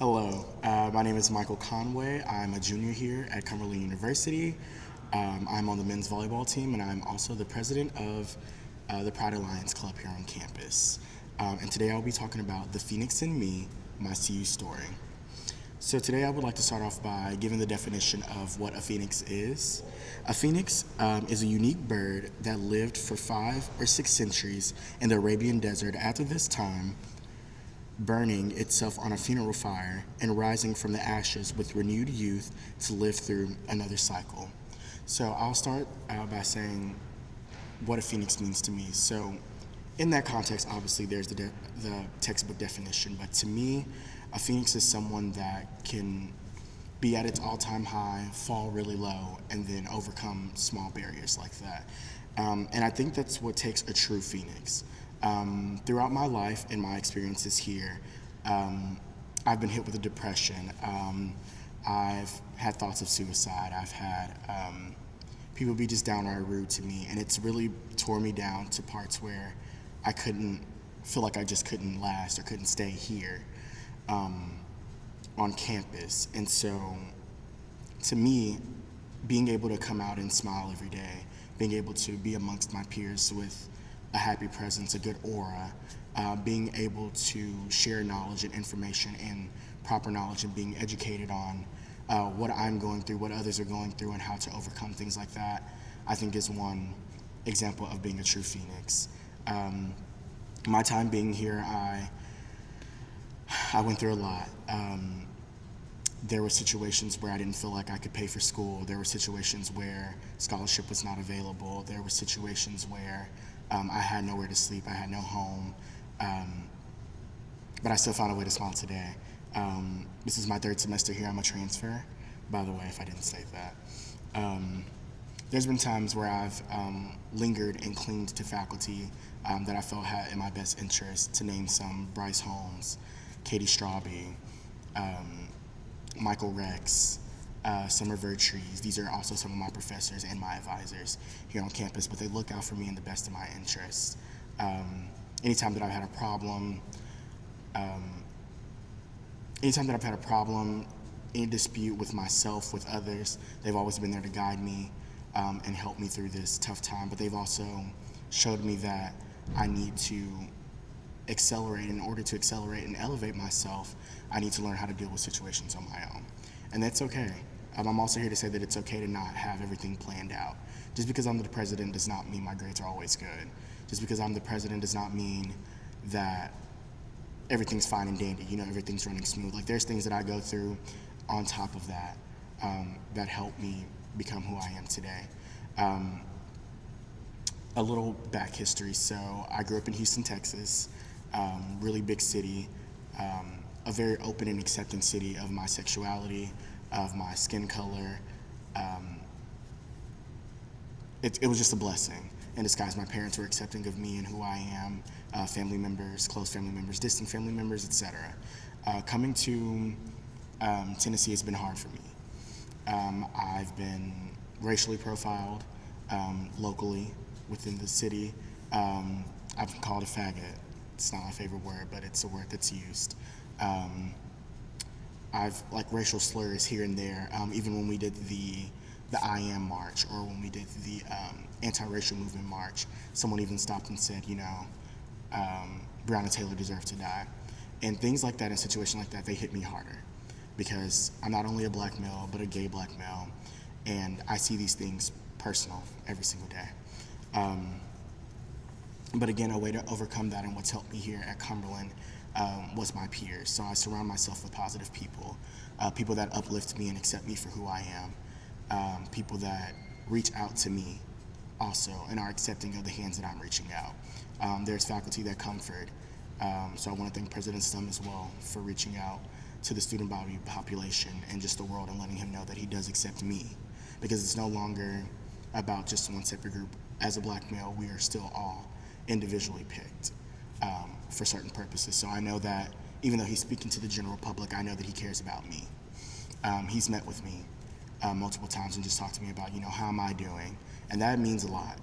Hello, my name is Michael Conway. I'm a junior here at Cumberland University. I'm on the men's volleyball team, and I'm also the president of the Pride Alliance Club here on campus. And today I'll be talking about the Phoenix in me, my CU story. So today I would like to start off by giving the definition of what a phoenix is. A phoenix is a unique bird that lived for 5 or 6 centuries in the Arabian desert. After this time, burning itself on a funeral fire and rising from the ashes with renewed youth to live through another cycle. So I'll start by saying what a phoenix means to me. So in that context, obviously there's the textbook definition, but to me, a phoenix is someone that can be at its all-time high, fall really low, and then overcome small barriers like that. And I think that's what takes a true phoenix. Throughout my life and my experiences here, I've been hit with a depression. I've had thoughts of suicide. I've had people be just downright rude to me, and it's really tore me down to parts where I couldn't feel like I just couldn't last or couldn't stay here on campus. And so, to me, being able to come out and smile every day, being able to be amongst my peers with a happy presence, a good aura, being able to share knowledge and information and proper knowledge and being educated on what I'm going through, what others are going through, and how to overcome things like that, I think is one example of being a true phoenix. My time being here, I went through a lot. There were situations where I didn't feel like I could pay for school. There were situations where scholarship was not available. There were situations where I had nowhere to sleep. I had no home. But I still found a way to smile today. This is my 3rd semester here. I'm a transfer, by the way, if I didn't say that. There's been times where I've lingered and clinged to faculty that I felt had in my best interest, to name some: Bryce Holmes, Katie Strawby, Michael Rex, Summer Vertrees. These are also some of my professors and my advisors here on campus, but they look out for me in the best of my interests. Anytime that I've had a problem, any dispute with myself, with others, they've always been there to guide me and help me through this tough time. But they've also showed me that I need to accelerate. In order to accelerate and elevate myself, I need to learn how to deal with situations on my own. And that's okay. I'm also here to say that it's okay to not have everything planned out. Just because I'm the president does not mean my grades are always good. Just because I'm the president does not mean that everything's fine and dandy, everything's running smooth. Like, there's things that I go through on top of that that help me become who I am today. A little back history. So I grew up in Houston, Texas, really big city, a very open and accepting city of my sexuality, of my skin color. It was just a blessing in disguise. My parents were accepting of me and who I am, family members, close family members, distant family members, etc. Coming to Tennessee has been hard for me. I've been racially profiled locally within the city. I've been called a faggot. It's not my favorite word, but it's a word that's used. I've racial slurs here and there, even when we did the I Am March, or when we did the anti-racial movement march, someone even stopped and said, Breonna Taylor deserved to die. And things like that, in a situation like that, they hit me harder, because I'm not only a black male, but a gay black male, and I see these things personal every single day. But again, a way to overcome that, and what's helped me here at Cumberland, was my peers. So I surround myself with positive people, people that uplift me and accept me for who I am, people that reach out to me also and are accepting of the hands that I'm reaching out. There's faculty that comfort. So I want to thank President Stum as well for reaching out to the student body population and just the world, and letting him know that he does accept me, because it's no longer about just one separate group. As a black male, we are still all individually picked for certain purposes. So I know that even though he's speaking to the general public, I know that he cares about me. He's met with me multiple times and just talked to me about, how am I doing? And that means a lot.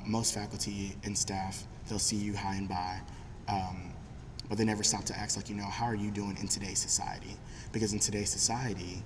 Most faculty and staff, they'll see you high and by, but they never stop to ask, like, how are you doing in today's society? Because in today's society,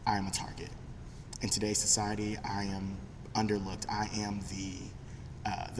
I am a target. In today's society, I am underlooked. I am the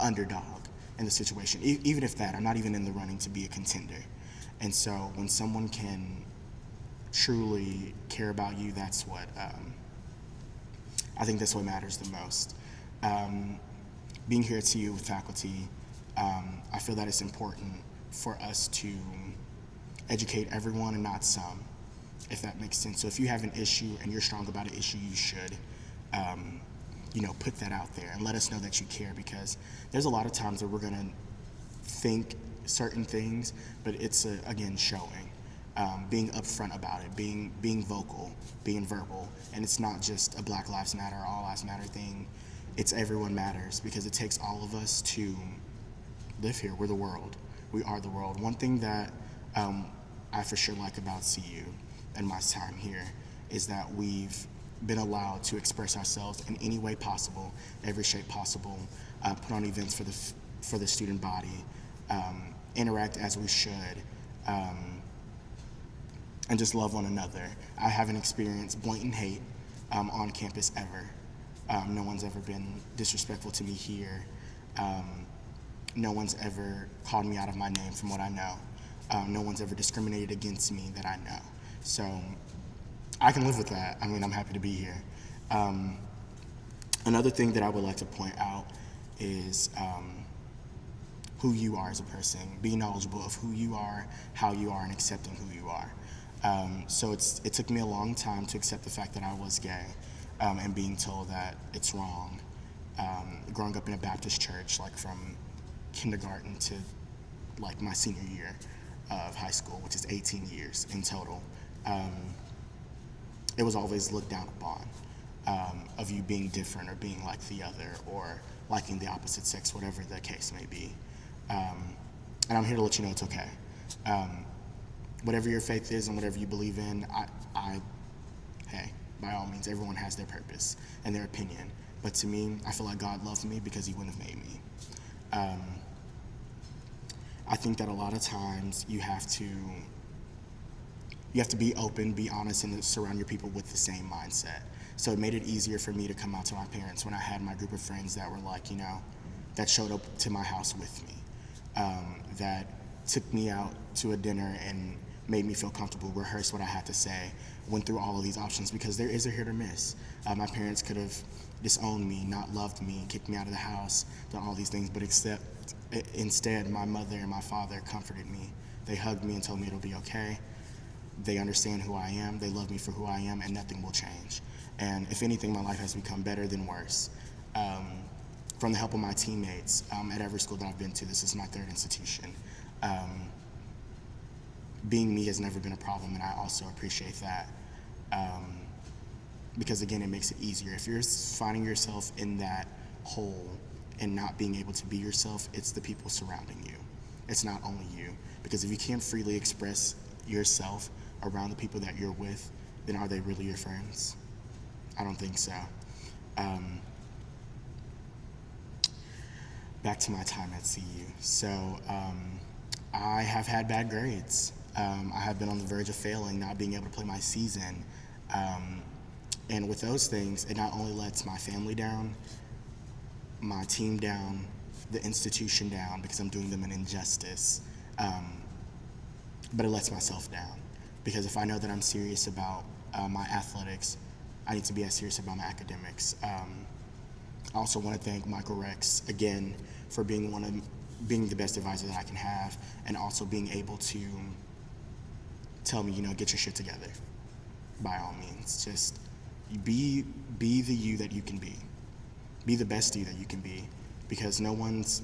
underdog in the situation. Even if that, I'm not even in the running to be a contender. And so when someone can truly care about you, that's what, I think that's what matters the most. Being here at CU with faculty, I feel that it's important for us to educate everyone and not some, if that makes sense. So if you have an issue and you're strong about an issue, you should, put that out there and let us know that you care, because there's a lot of times where we're gonna think certain things, but it's, again, showing. Being upfront about it, being vocal, being verbal, and it's not just a Black Lives Matter, All Lives Matter thing. It's everyone matters, because it takes all of us to live here. We're the world. We are the world. One thing that I for sure like about CU and my time here is that we've been allowed to express ourselves in any way possible, every shape possible, put on events for the student body, interact as we should, and just love one another. I haven't experienced blatant hate on campus ever. No one's ever been disrespectful to me here. No one's ever called me out of my name from what I know. No one's ever discriminated against me that I know. So I can live with that. I mean, I'm happy to be here. Another thing that I would like to point out is who you are as a person, being knowledgeable of who you are, how you are, and accepting who you are. So it took me a long time to accept the fact that I was gay, and being told that it's wrong. Growing up in a Baptist church, like from kindergarten to like my senior year of high school, which is 18 years in total, it was always looked down upon, of you being different or being like the other or liking the opposite sex, whatever the case may be. And I'm here to let you know it's okay. Whatever your faith is and whatever you believe in, hey, by all means, everyone has their purpose and their opinion. But to me, I feel like God loved me because he wouldn't have made me. I think that a lot of times you have to be open, be honest, and surround your people with the same mindset. So it made it easier for me to come out to my parents when I had my group of friends that were like, that showed up to my house with me, that took me out to a dinner and made me feel comfortable, rehearsed what I had to say, went through all of these options, because there is a hit or miss. My parents could have disowned me, not loved me, kicked me out of the house, done all these things, but instead my mother and my father comforted me. They hugged me and told me it'll be okay. They understand who I am, they love me for who I am, and nothing will change. And if anything, my life has become better than worse. From the help of my teammates at every school that I've been to, this is my third institution. Being me has never been a problem, and I also appreciate that. Because again, it makes it easier. If you're finding yourself in that hole and not being able to be yourself, it's the people surrounding you. It's not only you. Because if you can't freely express yourself around the people that you're with, then are they really your friends? I don't think so. Back to my time at CU. So I have had bad grades. I have been on the verge of failing, not being able to play my season. And with those things, it not only lets my family down, my team down, the institution down, because I'm doing them an injustice, but it lets myself down. Because if I know that I'm serious about my athletics, I need to be as serious about my academics. I also want to thank Michael Rex again for being the best advisor that I can have, and also being able to tell me, get your shit together. By all means, just be the you that you can be. Be the best you that you can be, because no one's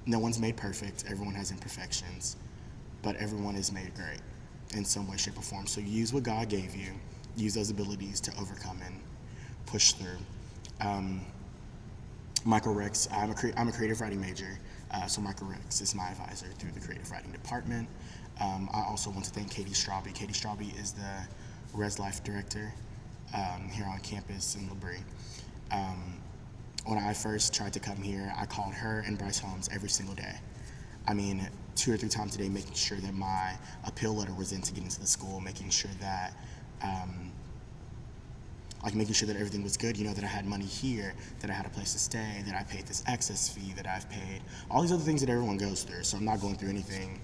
made perfect. Everyone has imperfections, but everyone is made great in some way, shape, or form. So use what God gave you. Use those abilities to overcome and push through. Michael Rex, I'm a creative writing major, so Michael Rex is my advisor through the creative writing department. I also want to thank Katie Strawby. Katie Strawby is the Res Life director here on campus in Labrie. When I first tried to come here, I called her and Bryce Holmes every single day. I mean, 2 or 3 times a day, making sure that my appeal letter was in to get into the school, making sure that making sure that everything was good, that I had money here, that I had a place to stay, that I paid this access fee, that I've paid all these other things that everyone goes through. So I'm not going through anything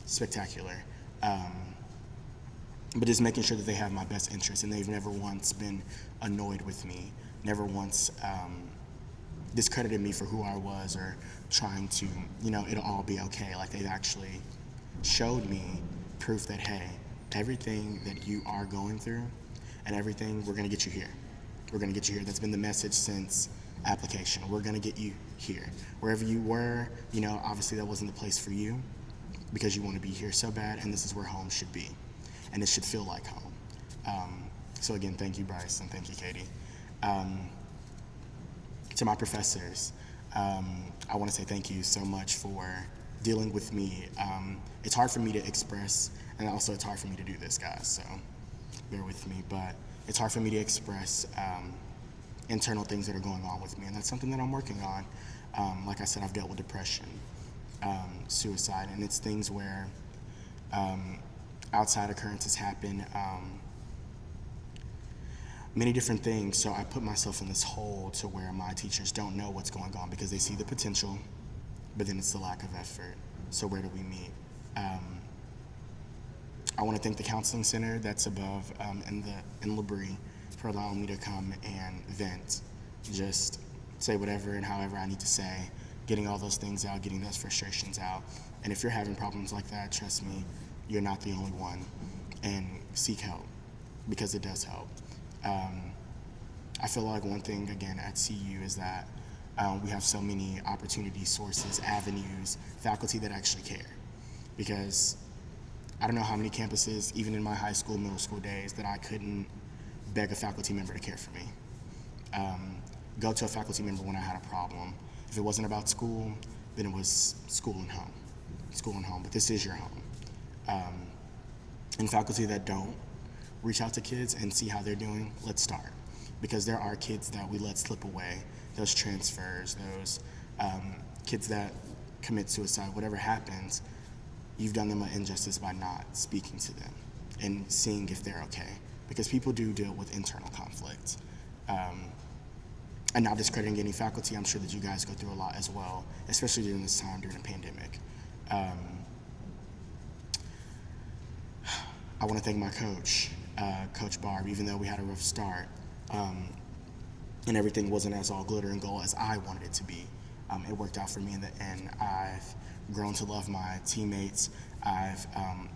spectacular. But just making sure that they have my best interest, and they've never once been annoyed with me, never once discredited me for who I was, or trying to, it'll all be okay. Like, they've actually showed me proof that, hey, everything that you are going through and everything, we're gonna get you here. We're gonna get you here. That's been the message since application. We're gonna get you here. Wherever you were, obviously that wasn't the place for you because you wanna be here so bad, and this is where home should be. And it should feel like home. So again, thank you, Bryce, and thank you, Katie. To my professors, I wanna say thank you so much for dealing with me. It's hard for me to express, and also it's hard for me to do this, guys, so bear with me, but it's hard for me to express internal things that are going on with me, and that's something that I'm working on. Like I said, I've dealt with depression, suicide, and it's things where outside occurrences happen, many different things, so I put myself in this hole to where my teachers don't know what's going on because they see the potential, but then it's the lack of effort. So where do we meet? I want to thank the counseling center that's above in Labrie for allowing me to come and vent, just say whatever and however I need to say, getting all those things out, getting those frustrations out. And if you're having problems like that, trust me, you're not the only one, and seek help, because it does help. I feel like one thing, again, at CU is that we have so many opportunities, sources, avenues, faculty that actually care. Because I don't know how many campuses, even in my high school, middle school days, that I couldn't beg a faculty member to care for me. Go to a faculty member when I had a problem. If it wasn't about school, then it was school and home. School and home, but this is your home. And faculty that don't reach out to kids and see how they're doing, let's start. Because there are kids that we let slip away, those transfers, those kids that commit suicide, whatever happens, you've done them an injustice by not speaking to them and seeing if they're okay. Because people do deal with internal conflict. And not discrediting any faculty, I'm sure that you guys go through a lot as well, especially during this time, during a pandemic. I want to thank my coach, Coach Barb, even though we had a rough start and everything wasn't as all glitter and gold as I wanted it to be. It worked out for me in the end. I've grown to love my teammates. I've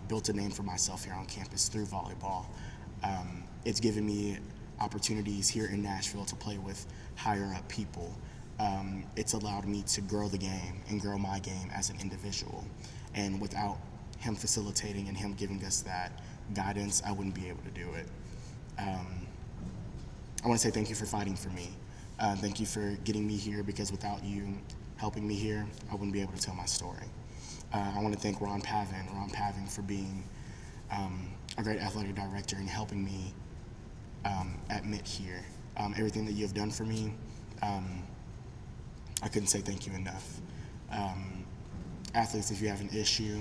built a name for myself here on campus through volleyball. It's given me opportunities here in Nashville to play with higher up people. It's allowed me to grow the game and grow my game as an individual. And without him facilitating and him giving us that guidance, I wouldn't be able to do it. I want to say thank you for fighting for me. Thank you for getting me here, because without you helping me here, I wouldn't be able to tell my story. I want to thank Ron Pavin for being a great athletic director and helping me admit here. Everything that you have done for me, I couldn't say thank you enough. Athletes, if you have an issue,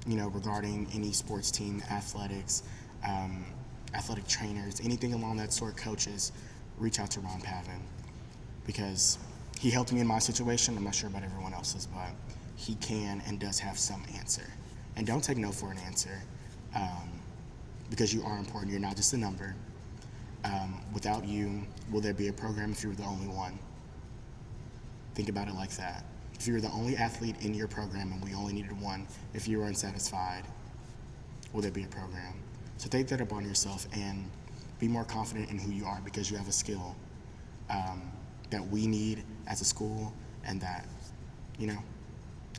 regarding any sports team, athletics, athletic trainers, anything along that sort, coaches, reach out to Ron Pavin, because he helped me in my situation. I'm not sure about everyone else's, but he can and does have some answer. And don't take no for an answer, because you are important. You're not just a number. Without you, will there be a program if you were the only one? Think about it like that. If you were the only athlete in your program and we only needed one, if you were unsatisfied, will there be a program? So take that upon yourself and be more confident in who you are, because you have a skill that we need as a school, and that,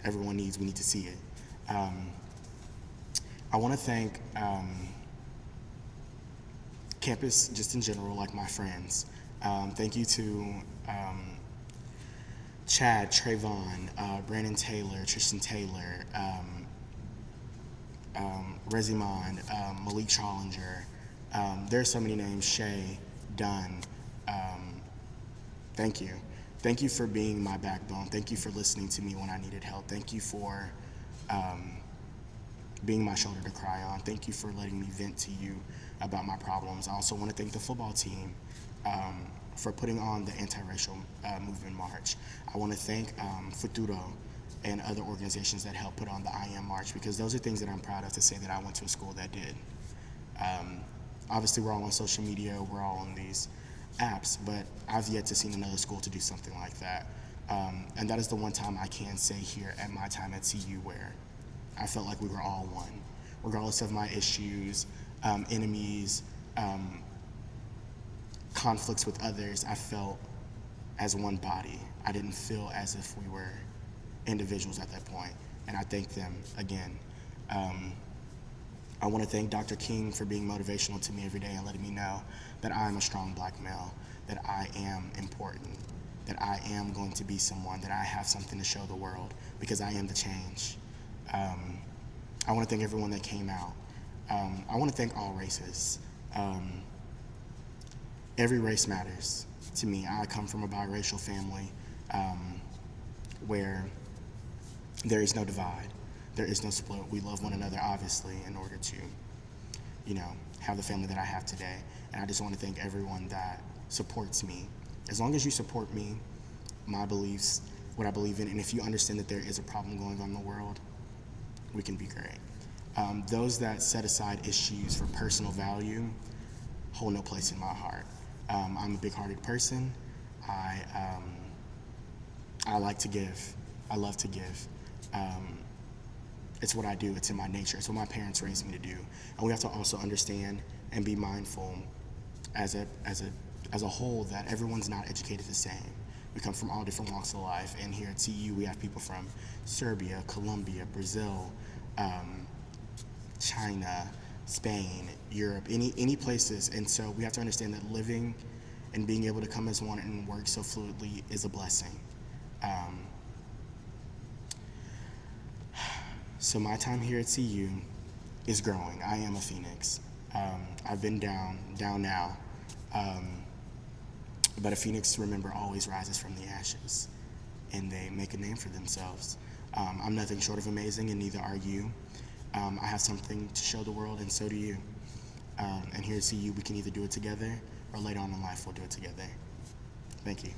everyone needs. We need to see it. I want to thank campus just in general, like my friends. Thank you to Chad, Trayvon, Brandon Taylor, Tristan Taylor, Rezimond, Malik Challenger. There's so many names, Shay, Dunn. Thank you. thank you for being my backbone. Thank you for listening to me when I needed help. Thank you for being my shoulder to cry on. Thank you for letting me vent to you about my problems. I also want to thank the football team for putting on the anti-racial movement march. I want to thank Futuro and other organizations that helped put on the I Am March, because those are things that I'm proud of to say that I went to a school that did. Obviously, we're all on social media, we're all on these apps, but I've yet to see another school to do something like that. And that is the one time I can say here at my time at CU where I felt like we were all one, regardless of my issues, enemies, conflicts with others. I felt as one body. I didn't feel as if we were individuals at that point, and I thank them again. I want to thank Dr. King for being motivational to me every day and letting me know that I am a strong black male, that I am important, that I am going to be someone, that I have something to show the world, because I am the change. I want to thank everyone that came out. I want to thank all races. Every race matters to me. I come from a biracial family where there is no divide. There is no split. We love one another, obviously, in order to, have the family that I have today. And I just want to thank everyone that supports me. As long as you support me, my beliefs, what I believe in, and if you understand that there is a problem going on in the world, we can be great. Those that set aside issues for personal value hold no place in my heart. I'm a big-hearted person. I like to give. I love to give. It's what I do. It's in my nature. It's what my parents raised me to do. And we have to also understand and be mindful as a whole that everyone's not educated the same. We come from all different walks of life, and here at CU we have people from Serbia, Colombia, Brazil, China, Spain, Europe, any places. And so we have to understand that living and being able to come as one and work so fluidly is a blessing. So my time here at CU is growing. I am a phoenix. I've been down now. But a phoenix, remember, always rises from the ashes, and they make a name for themselves. I'm nothing short of amazing, and neither are you. I have something to show the world, and so do you. And here at CU, we can either do it together, or later on in life, we'll do it together. Thank you.